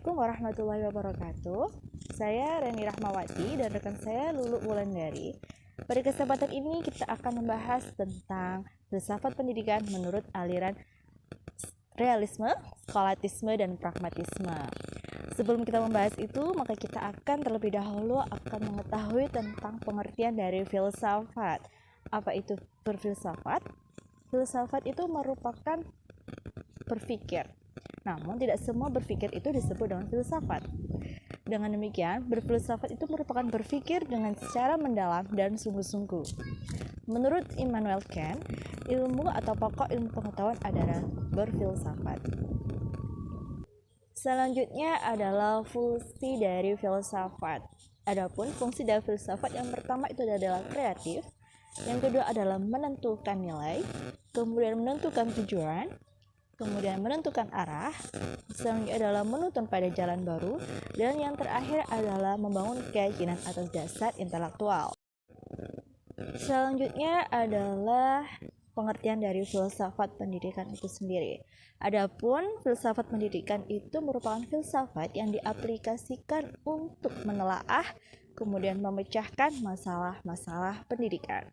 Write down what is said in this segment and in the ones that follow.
Assalamualaikum warahmatullahi wabarakatuh. Saya Reni Rahmawati dan rekan saya Lulu Wulandari. Pada kesempatan ini kita akan membahas tentang filsafat pendidikan menurut aliran realisme, skolatisme, dan pragmatisme. Sebelum kita membahas itu, maka kita akan terlebih dahulu akan mengetahui tentang pengertian dari filsafat. Apa itu berfilsafat? Filsafat itu merupakan berpikir. Namun tidak semua berpikir itu disebut dengan filsafat. Dengan demikian, berfilsafat itu merupakan berpikir dengan secara mendalam dan sungguh-sungguh. Menurut Immanuel Kant, ilmu atau pokok ilmu pengetahuan adalah berfilsafat. Selanjutnya adalah fungsi dari filsafat. Adapun fungsi dari filsafat yang pertama itu adalah kreatif, yang kedua adalah menentukan nilai, kemudian menentukan tujuan, kemudian menentukan arah, selanjutnya adalah menuntun pada jalan baru, dan yang terakhir adalah membangun keyakinan atas dasar intelektual. Selanjutnya adalah pengertian dari filsafat pendidikan itu sendiri. Adapun filsafat pendidikan itu merupakan filsafat yang diaplikasikan untuk menelaah, kemudian memecahkan masalah-masalah pendidikan.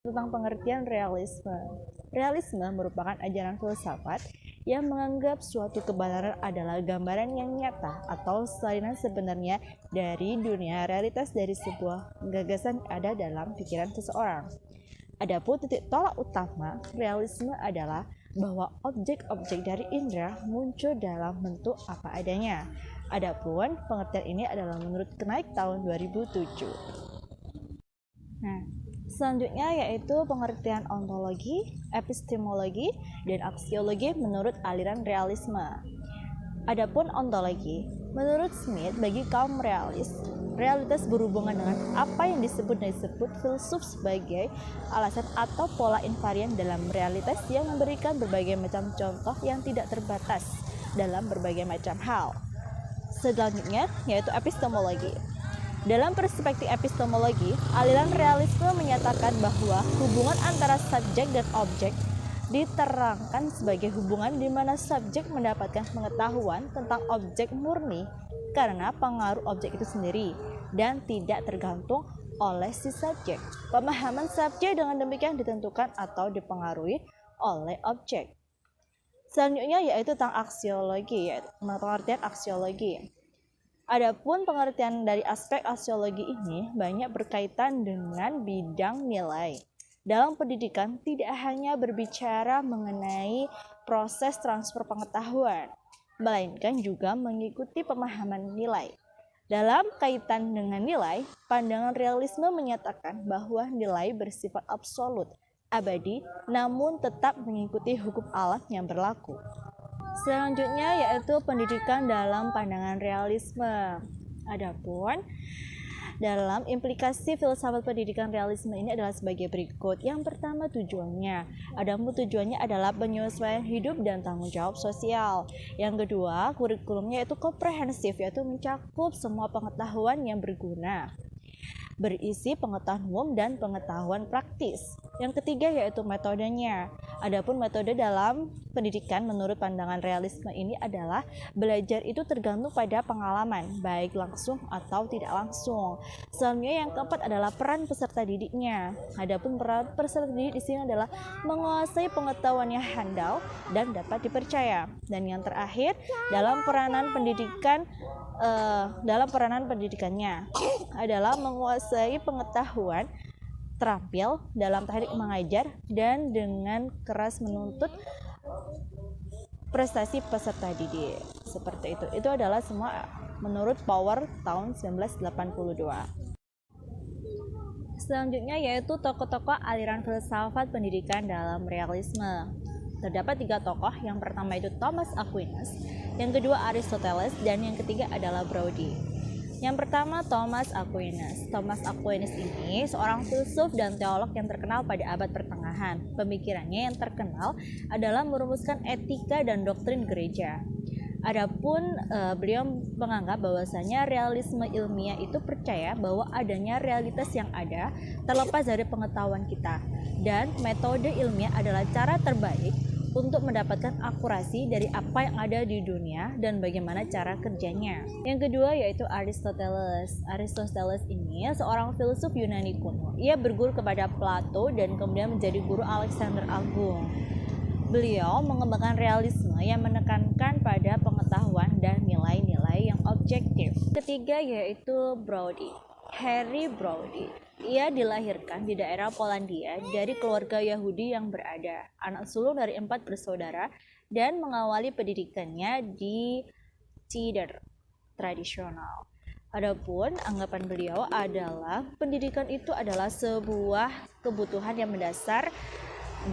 Tentang pengertian realisme. Realisme merupakan ajaran filsafat yang menganggap suatu kebenaran adalah gambaran yang nyata atau salinan sebenarnya dari dunia realitas dari sebuah gagasan yang ada dalam pikiran seseorang. Adapun titik tolak utama realisme adalah bahwa objek-objek dari indera muncul dalam bentuk apa adanya. Adapun pengertian ini adalah menurut Knight tahun 2007. Selanjutnya yaitu pengertian ontologi, epistemologi, dan aksiologi menurut aliran realisme. Adapun ontologi, menurut Smith bagi kaum realis, realitas berhubungan dengan apa yang disebut filsuf sebagai alasan atau pola invarian dalam realitas yang memberikan berbagai macam contoh yang tidak terbatas dalam berbagai macam hal. Selanjutnya yaitu epistemologi. Dalam perspektif epistemologi, aliran realisme menyatakan bahwa hubungan antara subjek dan objek diterangkan sebagai hubungan di mana subjek mendapatkan pengetahuan tentang objek murni karena pengaruh objek itu sendiri dan tidak tergantung oleh si subjek. Pemahaman subjek dengan demikian ditentukan atau dipengaruhi oleh objek. Selanjutnya yaitu tentang aksiologi, yaitu pengertian aksiologi. Adapun pengertian dari aspek aksiologi ini banyak berkaitan dengan bidang nilai. Dalam pendidikan tidak hanya berbicara mengenai proses transfer pengetahuan, melainkan juga mengikuti pemahaman nilai. Dalam kaitan dengan nilai, pandangan realisme menyatakan bahwa nilai bersifat absolut, abadi, namun tetap mengikuti hukum alam yang berlaku. Selanjutnya yaitu pendidikan dalam pandangan realisme. Adapun dalam implikasi filsafat pendidikan realisme ini adalah sebagai berikut. Yang pertama tujuannya. Adapun tujuannya adalah penyesuaian hidup dan tanggung jawab sosial. Yang kedua, kurikulumnya itu komprehensif, yaitu mencakup semua pengetahuan yang berguna, berisi pengetahuan umum dan pengetahuan praktis. Yang ketiga yaitu metodenya. Adapun metode dalam pendidikan menurut pandangan realisme ini adalah belajar itu tergantung pada pengalaman, baik langsung atau tidak langsung. Selanjutnya yang keempat adalah peran peserta didiknya. Adapun peran peserta didik di sini adalah menguasai pengetahuan yang handal dan dapat dipercaya. Dan yang terakhir dalam peranan pendidikannya adalah menguasai pengetahuan, terampil dalam teknik mengajar, dan dengan keras menuntut prestasi peserta didik. Seperti itu. Itu adalah semua menurut Power tahun 1982. Selanjutnya yaitu tokoh-tokoh aliran filsafat pendidikan dalam realisme. Terdapat 3 tokoh, yang pertama itu Thomas Aquinas, yang kedua Aristoteles, dan yang ketiga adalah Brody. Yang pertama Thomas Aquinas. Thomas Aquinas ini seorang filsuf dan teolog yang terkenal pada abad pertengahan. Pemikirannya yang terkenal adalah merumuskan etika dan doktrin gereja. Adapun beliau menganggap bahwasanya realisme ilmiah itu percaya bahwa adanya realitas yang ada terlepas dari pengetahuan kita, dan metode ilmiah adalah cara terbaik untuk mendapatkan akurasi dari apa yang ada di dunia dan bagaimana cara kerjanya. Yang kedua yaitu Aristoteles. Aristoteles ini seorang filsuf Yunani kuno. Ia berguru kepada Plato dan kemudian menjadi guru Alexander Agung. Beliau mengembangkan realisme yang menekankan pada pengetahuan dan nilai-nilai yang objektif. Ketiga yaitu Brody. Harry Brody. Ia dilahirkan di daerah Polandia dari keluarga Yahudi yang berada, anak sulung dari 4 bersaudara, dan mengawali pendidikannya di Cedar tradisional. Adapun anggapan beliau adalah pendidikan itu adalah sebuah kebutuhan yang mendasar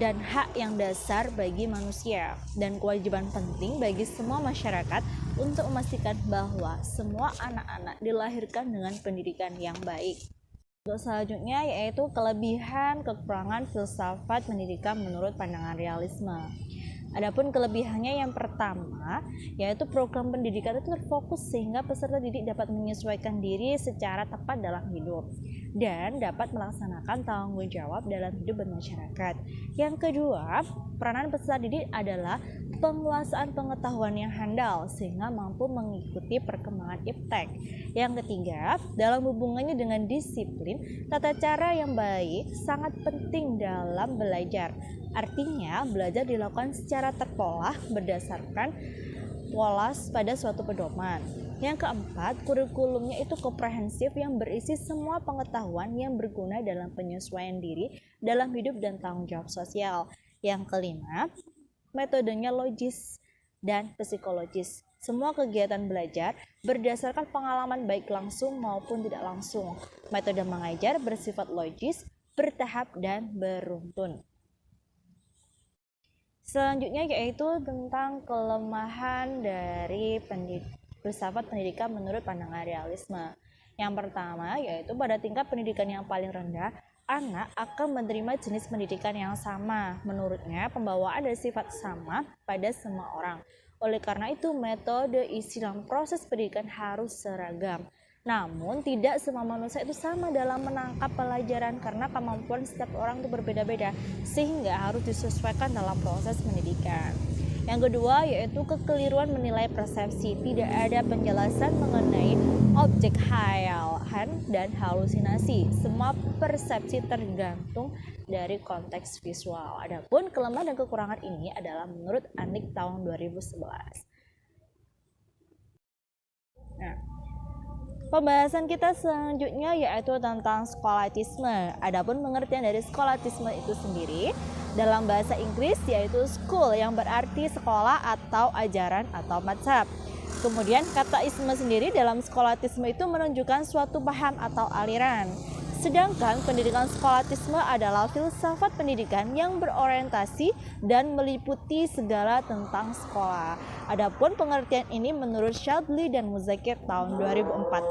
dan hak yang dasar bagi manusia dan kewajiban penting bagi semua masyarakat untuk memastikan bahwa semua anak-anak dilahirkan dengan pendidikan yang baik. Untuk selanjutnya yaitu kelebihan kekurangan filsafat pendidikan menurut pandangan realisme. Adapun kelebihannya yang pertama yaitu program pendidikan itu terfokus sehingga peserta didik dapat menyesuaikan diri secara tepat dalam hidup dan dapat melaksanakan tanggung jawab dalam hidup bermasyarakat. Yang kedua, peranan peserta didik adalah penguasaan pengetahuan yang handal sehingga mampu mengikuti perkembangan iptek. Yang ketiga, dalam hubungannya dengan disiplin, tata cara yang baik sangat penting dalam belajar. Artinya, belajar dilakukan secara terpola berdasarkan pola pada suatu pedoman. Yang keempat, kurikulumnya itu komprehensif yang berisi semua pengetahuan yang berguna dalam penyesuaian diri dalam hidup dan tanggung jawab sosial. Yang kelima, metodenya logis dan psikologis. Semua kegiatan belajar berdasarkan pengalaman baik langsung maupun tidak langsung. Metode mengajar bersifat logis, bertahap, dan beruntun. Selanjutnya yaitu tentang kelemahan dari filsafat pendidikan menurut pandangan realisme. Yang pertama yaitu pada tingkat pendidikan yang paling rendah, anak akan menerima jenis pendidikan yang sama. Menurutnya, pembawaan dan sifat sama pada semua orang. Oleh karena itu, metode isi dalam proses pendidikan harus seragam. Namun, tidak semua manusia itu sama dalam menangkap pelajaran karena kemampuan setiap orang itu berbeda-beda, sehingga harus disesuaikan dalam proses pendidikan. Yang kedua yaitu kekeliruan menilai persepsi. Tidak ada penjelasan mengenai objek khayalan dan halusinasi. Semua persepsi tergantung dari konteks visual. Adapun kelemahan dan kekurangan ini adalah menurut Anik tahun 2011. Nah, pembahasan kita selanjutnya yaitu tentang skolatisme. Adapun pengertian dari skolatisme itu sendiri dalam bahasa Inggris yaitu school yang berarti sekolah atau ajaran atau mazhab. Kemudian kata isme sendiri dalam skolatisme itu menunjukkan suatu paham atau aliran. Sedangkan pendidikan skolatisme adalah filsafat pendidikan yang berorientasi dan meliputi segala tentang sekolah. Adapun pengertian ini menurut Shadli dan Muzakir tahun 2004.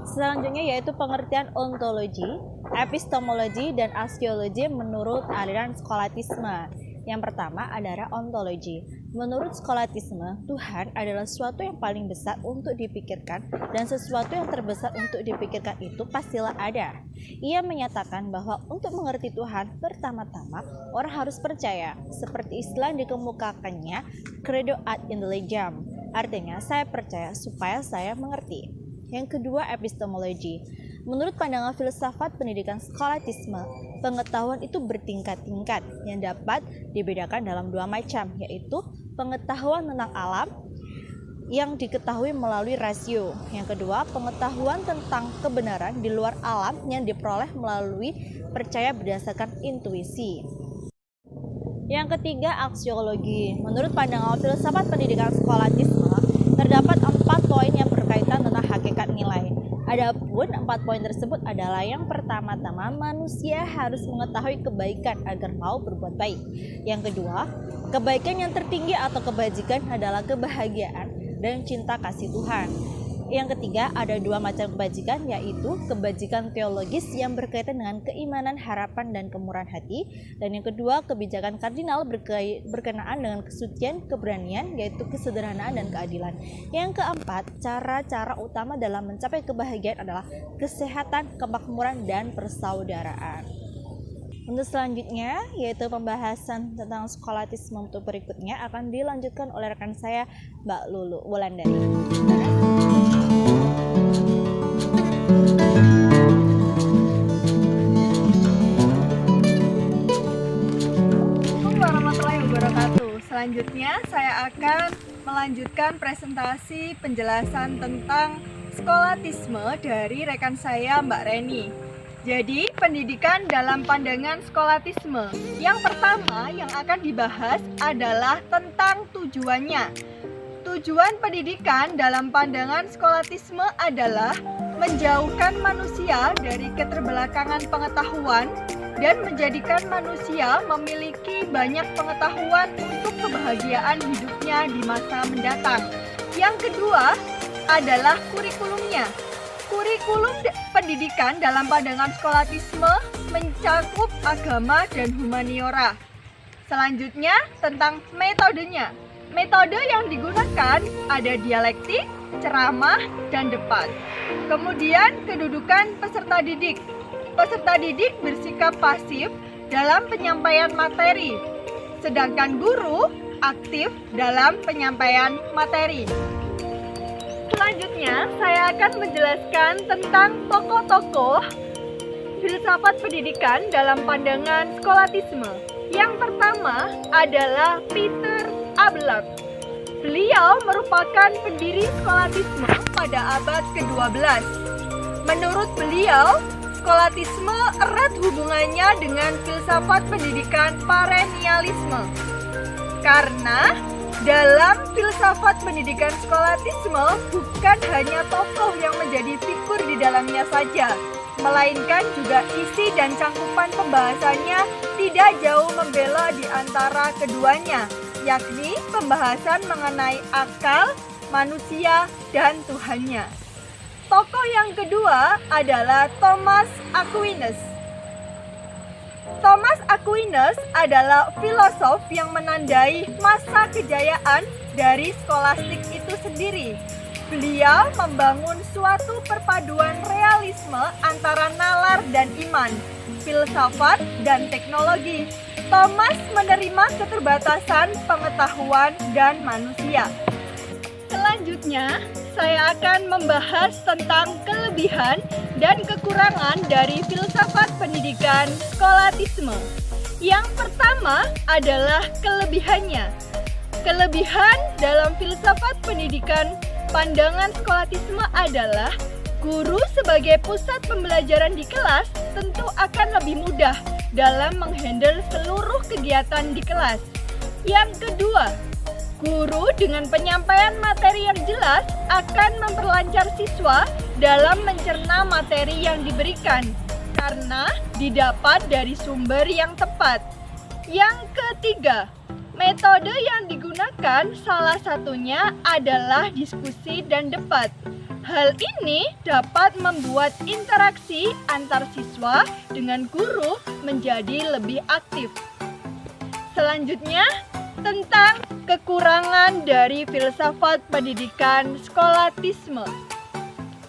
Selanjutnya yaitu pengertian ontologi, epistemologi, dan aksiologi menurut aliran skolatisme. Yang pertama adalah ontologi. Menurut skolatisme, Tuhan adalah sesuatu yang paling besar untuk dipikirkan dan sesuatu yang terbesar untuk dipikirkan itu pastilah ada. Ia menyatakan bahwa untuk mengerti Tuhan, pertama-tama orang harus percaya, seperti istilah yang dikemukakannya credo ad intelligam. Artinya, saya percaya supaya saya mengerti. Yang kedua, epistemologi. Menurut pandangan filsafat pendidikan skolatisme, pengetahuan itu bertingkat-tingkat yang dapat dibedakan dalam dua macam, yaitu pengetahuan tentang alam yang diketahui melalui rasio. Yang kedua, pengetahuan tentang kebenaran di luar alam yang diperoleh melalui percaya berdasarkan intuisi. Yang ketiga, aksiologi. Menurut pandangan filsafat pendidikan skolatisme, terdapat 4 poin yang berkaitan tentang hakikat nilai. Adapun 4 poin tersebut adalah yang pertama-tama, manusia harus mengetahui kebaikan agar mau berbuat baik. Yang kedua, kebaikan yang tertinggi atau kebajikan adalah kebahagiaan dan cinta kasih Tuhan. Yang ketiga, ada 2 macam kebajikan, yaitu kebajikan teologis yang berkaitan dengan keimanan, harapan, dan kemurahan hati. Dan yang kedua, kebijakan kardinal berkenaan dengan kesucian, keberanian, yaitu kesederhanaan dan keadilan. Yang keempat, cara-cara utama dalam mencapai kebahagiaan adalah kesehatan, kemakmuran, dan persaudaraan. Untuk selanjutnya, yaitu pembahasan tentang skolatisme untuk berikutnya akan dilanjutkan oleh rekan saya, Mbak Lulu Wulandari. Warahmatullahi wabarakatuh. Selanjutnya saya akan melanjutkan presentasi penjelasan tentang skolatisme dari rekan saya Mbak Reni. Jadi, pendidikan dalam pandangan skolatisme. Yang pertama yang akan dibahas adalah tentang tujuannya. Tujuan pendidikan dalam pandangan skolatisme adalah menjauhkan manusia dari keterbelakangan pengetahuan dan menjadikan manusia memiliki banyak pengetahuan untuk kebahagiaan hidupnya di masa mendatang. Yang kedua adalah kurikulumnya. Kurikulum pendidikan dalam pandangan skolatisme mencakup agama dan humaniora. Selanjutnya tentang metodenya. Metode yang digunakan ada dialektik, ceramah, dan debat. Kemudian kedudukan peserta didik. Peserta didik bersikap pasif dalam penyampaian materi, sedangkan guru aktif dalam penyampaian materi. Selanjutnya, saya akan menjelaskan tentang tokoh-tokoh filsafat pendidikan dalam pandangan skolatisme. Yang pertama adalah Peter Abelard. Beliau merupakan pendiri skolatisme pada abad ke-12. Menurut beliau, skolatisme erat hubungannya dengan filsafat pendidikan perennialisme. Karena dalam filsafat pendidikan skolatisme bukan hanya tokoh yang menjadi figur di dalamnya saja, melainkan juga isi dan cangkupan pembahasannya tidak jauh membela di antara keduanya, yakni pembahasan mengenai akal, manusia, dan Tuhannya. Tokoh yang kedua adalah Thomas Aquinas. Thomas Aquinas adalah filosof yang menandai masa kejayaan dari skolastik itu sendiri. Beliau membangun suatu perpaduan realisme antara nalar dan iman, filsafat dan teknologi. Thomas menerima keterbatasan pengetahuan dan manusia. Selanjutnya, saya akan membahas tentang kelebihan dan kekurangan dari filsafat pendidikan skolatisme. Yang pertama adalah kelebihannya. Kelebihan dalam filsafat pendidikan pandangan skolatisme adalah guru sebagai pusat pembelajaran di kelas tentu akan lebih mudah dalam menghandle seluruh kegiatan di kelas. Yang kedua, guru dengan penyampaian materi yang jelas akan memperlancar siswa dalam mencerna materi yang diberikan karena didapat dari sumber yang tepat. Yang ketiga, metode yang digunakan salah satunya adalah diskusi dan debat. Hal ini dapat membuat interaksi antar siswa dengan guru menjadi lebih aktif. Selanjutnya, tentang kekurangan dari filsafat pendidikan skolatisme.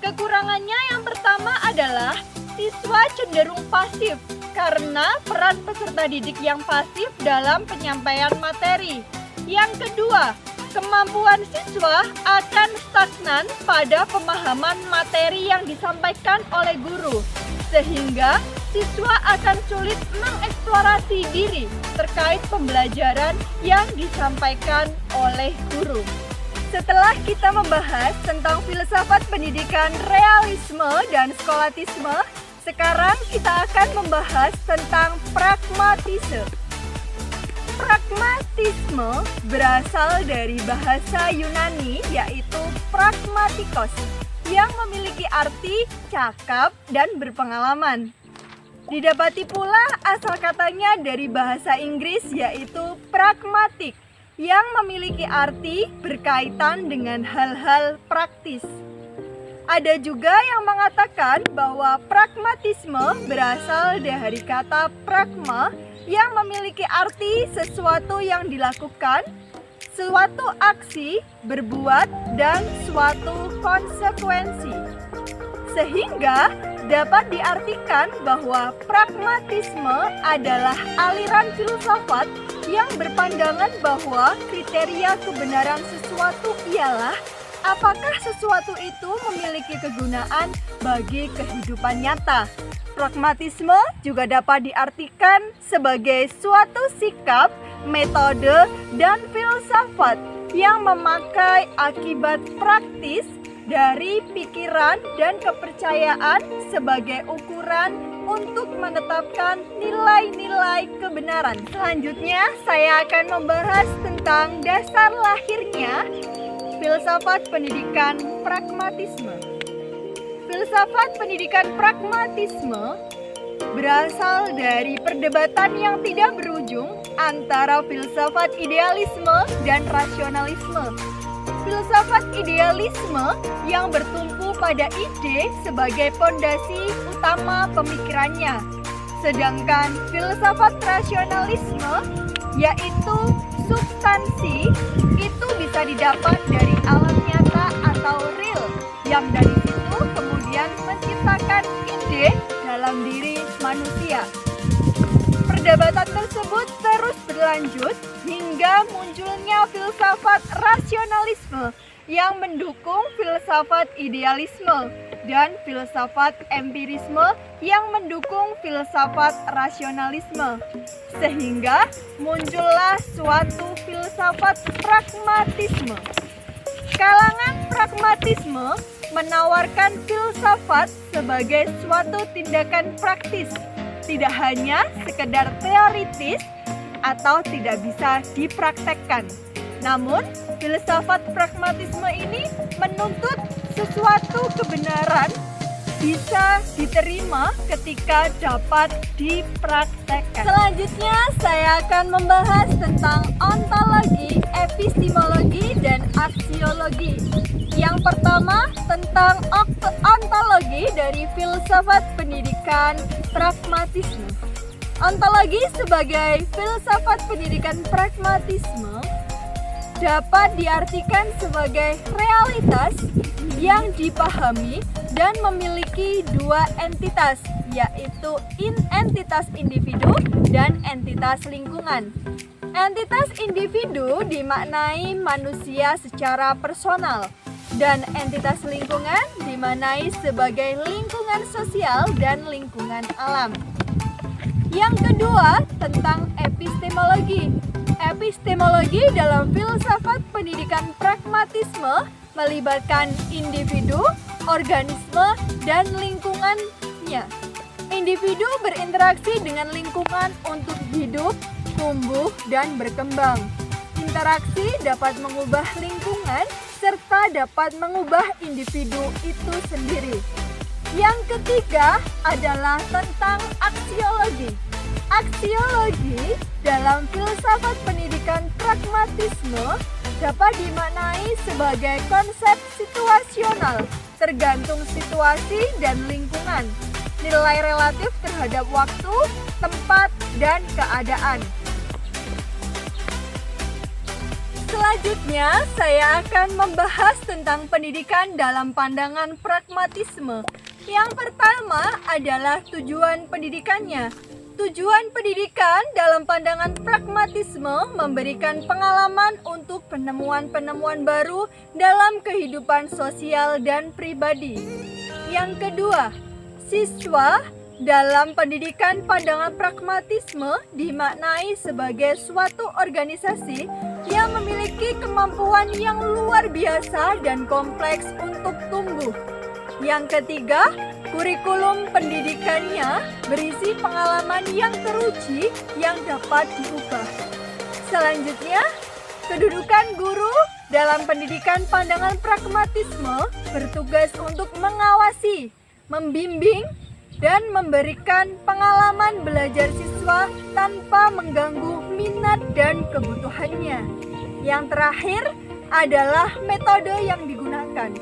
Kekurangannya yang pertama adalah siswa cenderung pasif karena peran peserta didik yang pasif dalam penyampaian materi. Yang kedua, kemampuan siswa akan stagnan pada pemahaman materi yang disampaikan oleh guru, sehingga siswa akan sulit mengeksplorasi diri terkait pembelajaran yang disampaikan oleh guru. Setelah kita membahas tentang filsafat pendidikan realisme dan skolatisme, sekarang kita akan membahas tentang pragmatisme. Pragmatisme berasal dari bahasa Yunani yaitu pragmatikos yang memiliki arti cakap dan berpengalaman. Didapati pula asal katanya dari bahasa Inggris yaitu pragmatik yang memiliki arti berkaitan dengan hal-hal praktis. Ada juga yang mengatakan bahwa pragmatisme berasal dari kata pragma yang memiliki arti sesuatu yang dilakukan, suatu aksi, berbuat, dan suatu konsekuensi. Sehingga dapat diartikan bahwa pragmatisme adalah aliran filsafat yang berpandangan bahwa kriteria kebenaran sesuatu ialah apakah sesuatu itu memiliki kegunaan bagi kehidupan nyata. Pragmatisme juga dapat diartikan sebagai suatu sikap, metode, dan filsafat yang memakai akibat praktis dari pikiran dan kepercayaan sebagai ukuran untuk menetapkan nilai-nilai kebenaran. Selanjutnya, saya akan membahas tentang dasar lahirnya filsafat pendidikan pragmatisme. Filsafat pendidikan pragmatisme berasal dari perdebatan yang tidak berujung antara filsafat idealisme dan rasionalisme. Filsafat idealisme yang bertumpu pada ide sebagai pondasi utama pemikirannya, sedangkan filsafat rasionalisme, yaitu substansi, itu bisa didapat dari alam nyata atau real, yang dari situ kemudian menciptakan ide dalam diri manusia. Perdebatan tersebut terus berlanjut hingga munculnya filsafat rasionalisme yang mendukung filsafat idealisme dan filsafat empirisme yang mendukung filsafat rasionalisme, sehingga muncullah suatu filsafat pragmatisme. Kalangan pragmatisme menawarkan filsafat sebagai suatu tindakan praktis, tidak hanya sekedar teoritis atau tidak bisa dipraktekkan. Namun, filsafat pragmatisme ini menuntut sesuatu kebenaran bisa diterima ketika dapat dipraktekkan. Selanjutnya, saya akan membahas tentang ontologi, epistemologi, dan aksiologi. Yang pertama, tentang ontologi dari filsafat pendidikan pragmatisme. Ontologi sebagai filsafat pendidikan pragmatisme dapat diartikan sebagai realitas yang dipahami dan memiliki dua entitas, yaitu entitas individu dan entitas lingkungan. Entitas individu dimaknai manusia secara personal, dan entitas lingkungan dimaknai sebagai lingkungan sosial dan lingkungan alam. Yang kedua, tentang epistemologi. Epistemologi dalam filsafat pendidikan pragmatisme melibatkan individu, organisme, dan lingkungannya. Individu berinteraksi dengan lingkungan untuk hidup, tumbuh, dan berkembang. Interaksi dapat mengubah lingkungan serta dapat mengubah individu itu sendiri. Yang ketiga adalah tentang aksiologi. Aksiologi dalam filsafat pendidikan pragmatisme dapat dimaknai sebagai konsep situasional, tergantung situasi dan lingkungan, nilai relatif terhadap waktu, tempat, dan keadaan. Selanjutnya, saya akan membahas tentang pendidikan dalam pandangan pragmatisme. Yang pertama adalah tujuan pendidikannya. Tujuan pendidikan dalam pandangan pragmatisme memberikan pengalaman untuk penemuan-penemuan baru dalam kehidupan sosial dan pribadi. Yang kedua, siswa dalam pendidikan pandangan pragmatisme dimaknai sebagai suatu organisasi yang memiliki kemampuan yang luar biasa dan kompleks untuk tumbuh. Yang ketiga, kurikulum pendidikannya berisi pengalaman yang teruji yang dapat diubah. Selanjutnya, kedudukan guru dalam pendidikan pandangan pragmatisme bertugas untuk mengawasi, membimbing, dan memberikan pengalaman belajar siswa tanpa mengganggu minat dan kebutuhannya. Yang terakhir adalah metode yang digunakan.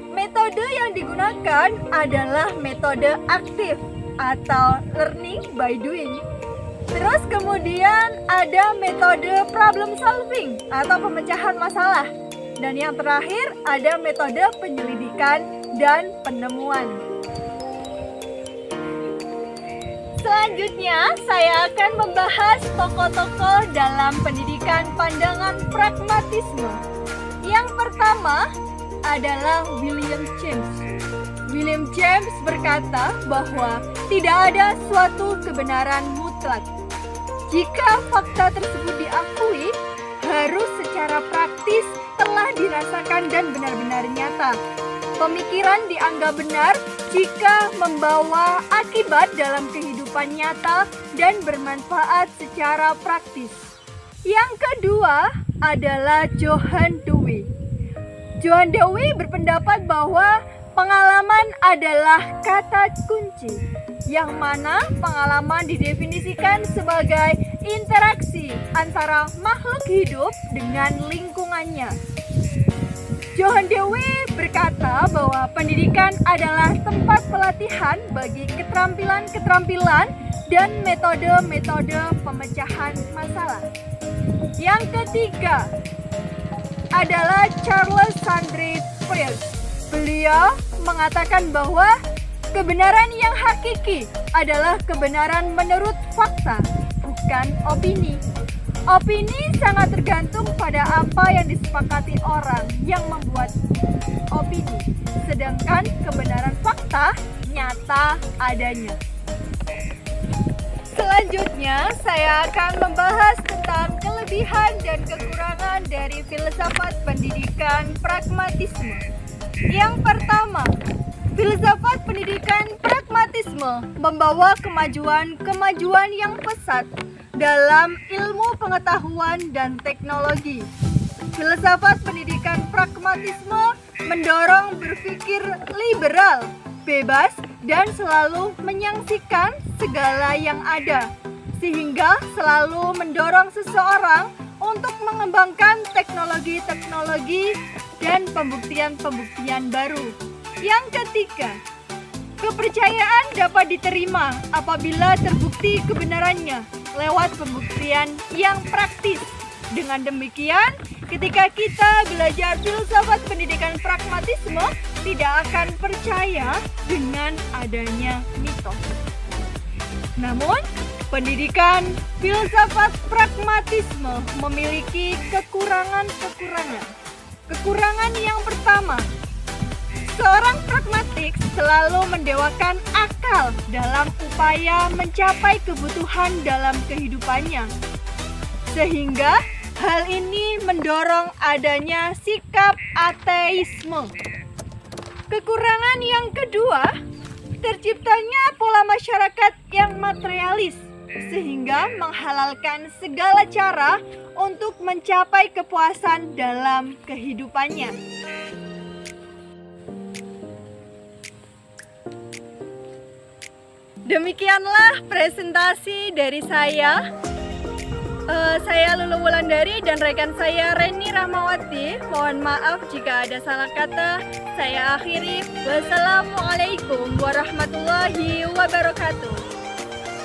Metode yang digunakan adalah metode aktif atau learning by doing. Terus kemudian ada metode problem solving atau pemecahan masalah. Dan yang terakhir ada metode penyelidikan dan penemuan. Selanjutnya, saya akan membahas tokoh-tokoh dalam pendidikan pandangan pragmatisme. Yang pertama adalah William James. William James berkata bahwa tidak ada suatu kebenaran mutlak. Jika fakta tersebut diakui, harus secara praktis telah dirasakan dan benar-benar nyata. Pemikiran dianggap benar jika membawa akibat dalam kehidupan nyata dan bermanfaat secara praktis. Yang kedua adalah John Dewey. John Dewey berpendapat bahwa pengalaman adalah kata kunci, yang mana pengalaman didefinisikan sebagai interaksi antara makhluk hidup dengan lingkungannya. John Dewey berkata bahwa pendidikan adalah tempat pelatihan bagi keterampilan-keterampilan dan metode-metode pemecahan masalah. Yang ketiga adalah Charles Sanders Peirce. Beliau mengatakan bahwa kebenaran yang hakiki adalah kebenaran menurut fakta, bukan opini. Opini sangat tergantung pada apa yang disepakati orang yang membuat opini, sedangkan kebenaran fakta nyata adanya. Selanjutnya, saya akan membahas tentang kelebihan dan kekurangan dari filsafat pendidikan pragmatisme. Yang pertama, filsafat pendidikan pragmatisme membawa kemajuan yang pesat dalam ilmu pengetahuan dan teknologi. Filsafat pendidikan pragmatisme mendorong berpikir liberal, bebas, dan selalu menyaksikan segala yang ada, sehingga selalu mendorong seseorang untuk mengembangkan teknologi-teknologi dan pembuktian-pembuktian baru. Yang ketiga, kepercayaan dapat diterima apabila terbukti kebenarannya lewat pembuktian yang praktis. Dengan demikian, ketika kita belajar filsafat pendidikan pragmatisme, tidak akan percaya dengan adanya mitos. Namun, pendidikan filsafat pragmatisme memiliki kekurangan-kekurangan. Kekurangan yang pertama, seorang pragmatik selalu mendewakan akal dalam upaya mencapai kebutuhan dalam kehidupannya. Sehingga hal ini mendorong adanya sikap ateisme. Kekurangan yang kedua, terciptanya pola masyarakat yang materialis, sehingga menghalalkan segala cara untuk mencapai kepuasan dalam kehidupannya. Demikianlah presentasi dari saya. Saya Lulu Wulandari dan rekan saya Reni Rahmawati. Mohon maaf jika ada salah kata. Saya akhiri. Wassalamualaikum warahmatullahi wabarakatuh.